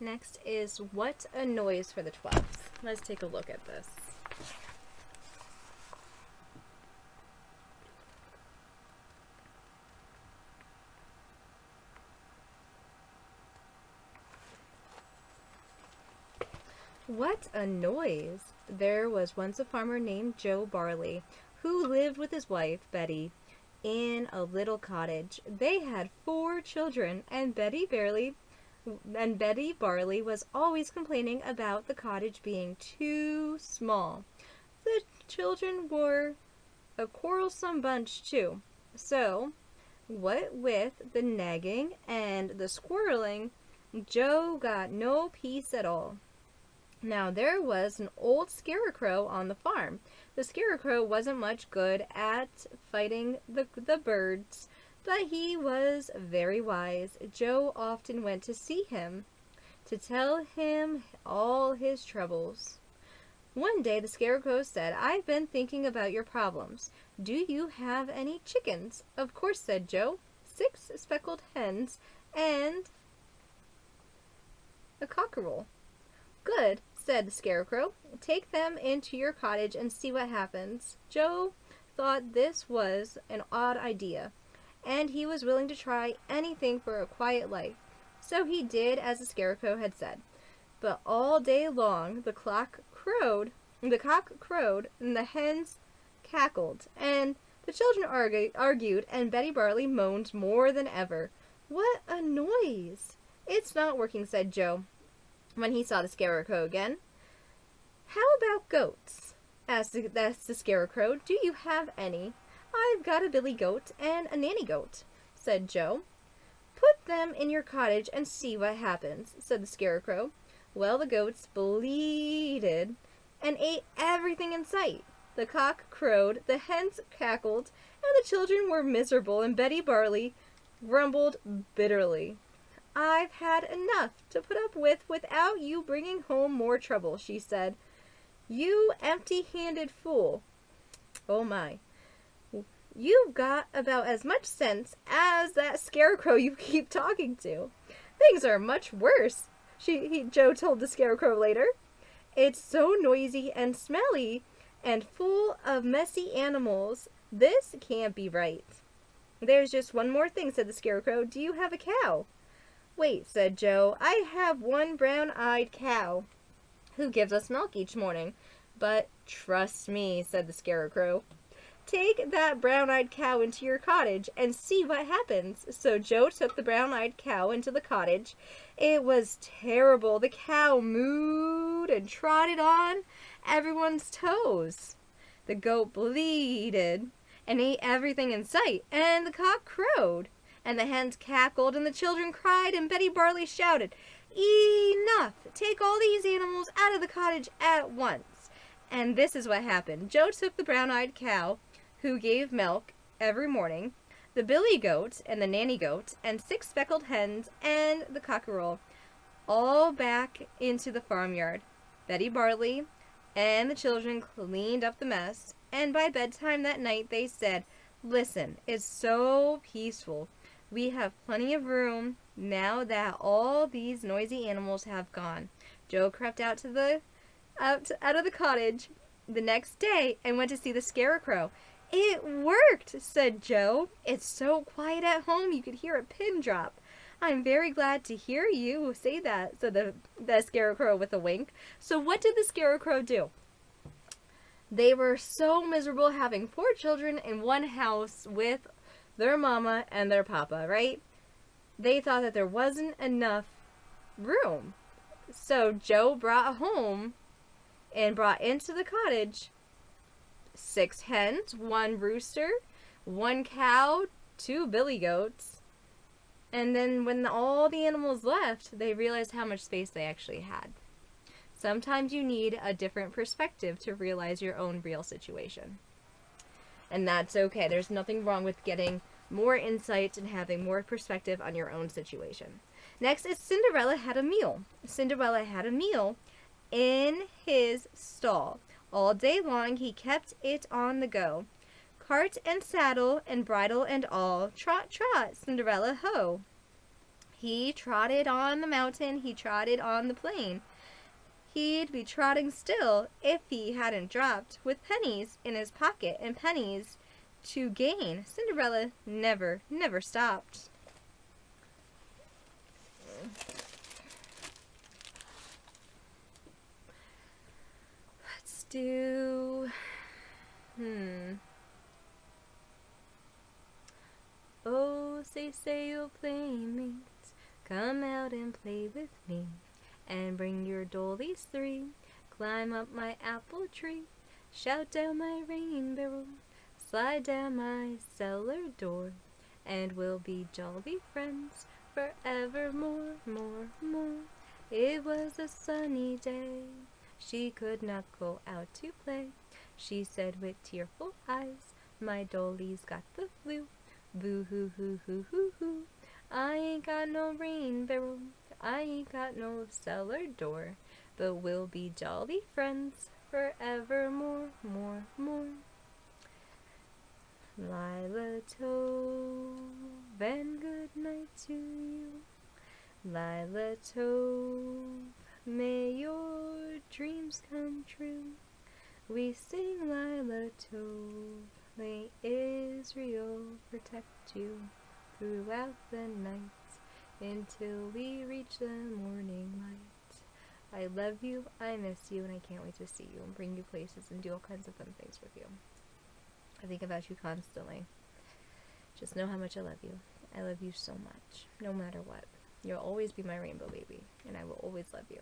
Next is What a Noise for the 12th. Let's take a look at this. What a noise! There was once a farmer named Joe Barley who lived with his wife, Betty, in a little cottage. They had 4 children, and Betty Barley was always complaining about the cottage being too small. The children were a quarrelsome bunch, too. So, what with the nagging and the squirreling, Joe got no peace at all. Now, there was an old scarecrow on the farm. The scarecrow wasn't much good at fighting the birds, but he was very wise. Joe often went to see him to tell him all his troubles. One day the scarecrow said, "I've been thinking about your problems. Do you have any chickens?" "Of course," said Joe. 6 speckled hens and a cockerel." "Good," said the scarecrow. "Take them into your cottage and see what happens." Joe thought this was an odd idea, and he was willing to try anything for a quiet life. So he did as the scarecrow had said. But all day long the cock crowed, and the hens cackled, and the children argued, and Betty Barley moaned more than ever. "What a noise!" "It's not working," said Joe, when he saw the scarecrow again. "How about goats?" asked the scarecrow. "Do you have any?" "I've got a billy goat and a nanny goat," said Joe. "Put them in your cottage and see what happens," said the scarecrow. Well, the goats bleated and ate everything in sight. The cock crowed, the hens cackled, and the children were miserable, and Betty Barley grumbled bitterly. "I've had enough to put up with without you bringing home more trouble," she said. "You empty-handed fool. Oh my. You've got about as much sense as that scarecrow you keep talking to. Things are much worse," Joe told the scarecrow later. "It's so noisy and smelly and full of messy animals. This can't be right." "There's just one more thing," said the scarecrow. "Do you have a cow?" "Wait," said Joe. "I have one brown-eyed cow who gives us milk each morning." "But trust me," said the scarecrow. "Take that brown-eyed cow into your cottage and see what happens." So Joe took the brown-eyed cow into the cottage. It was terrible. The cow mooed and trotted on everyone's toes. The goat bleated and ate everything in sight, and the cock crowed, and the hens cackled, and the children cried, and Betty Barley shouted, "Enough! Take all these animals out of the cottage at once." And this is what happened. Joe took the brown-eyed cow, who gave milk every morning, the billy goat and the nanny goat, and 6 speckled hens and the cockerel, all back into the farmyard. Betty Barley and the children cleaned up the mess, and by bedtime that night they said, "Listen, it's so peaceful. We have plenty of room now that all these noisy animals have gone." Joe crept out of the cottage the next day and went to see the scarecrow. "It worked," said Joe. "It's so quiet at home you could hear a pin drop." "I'm very glad to hear you say that," said the scarecrow with a wink. So what did the scarecrow do? They were so miserable having 4 children in one house with their mama and their papa, right? They thought that there wasn't enough room. So Joe brought home and brought into the cottage 6 hens, 1 rooster, 1 cow, 2 billy goats. And then when all the animals left, they realized how much space they actually had. Sometimes you need a different perspective to realize your own real situation. And that's okay. There's nothing wrong with getting more insight and having more perspective on your own situation. Next is Cinderella Had a Mule. Cinderella had a mule in his stall. All day long he kept it on the go. Cart and saddle and bridle and all, trot, trot, Cinderella, ho! He trotted on the mountain, he trotted on the plain. He'd be trotting still if he hadn't dropped, with pennies in his pocket and pennies to gain. Cinderella never, never stopped. Let's do... Oh, say you'll playmates, come out and play with me, and bring your dollies three, climb up my apple tree, shout down my rain barrel, slide down my cellar door, and we'll be jolly friends forevermore, more. It was a sunny day, she could not go out to play. She said with tearful eyes, my dolly's got the flu. Boo hoo hoo hoo hoo hoo. I ain't got no rain barrel, I ain't got no cellar door, but we'll be jolly friends forevermore, more. Lila Tove, and good night to you. Lila Tove, may your dreams come true. We sing Lila Tove, may Israel protect you throughout the night until we reach the morning light. I love you, I miss you, and I can't wait to see you and bring you places and do all kinds of fun things with you. I think about you constantly. Just know how much I love you. I love you so much, no matter what. You'll always be my rainbow baby, and I will always love you.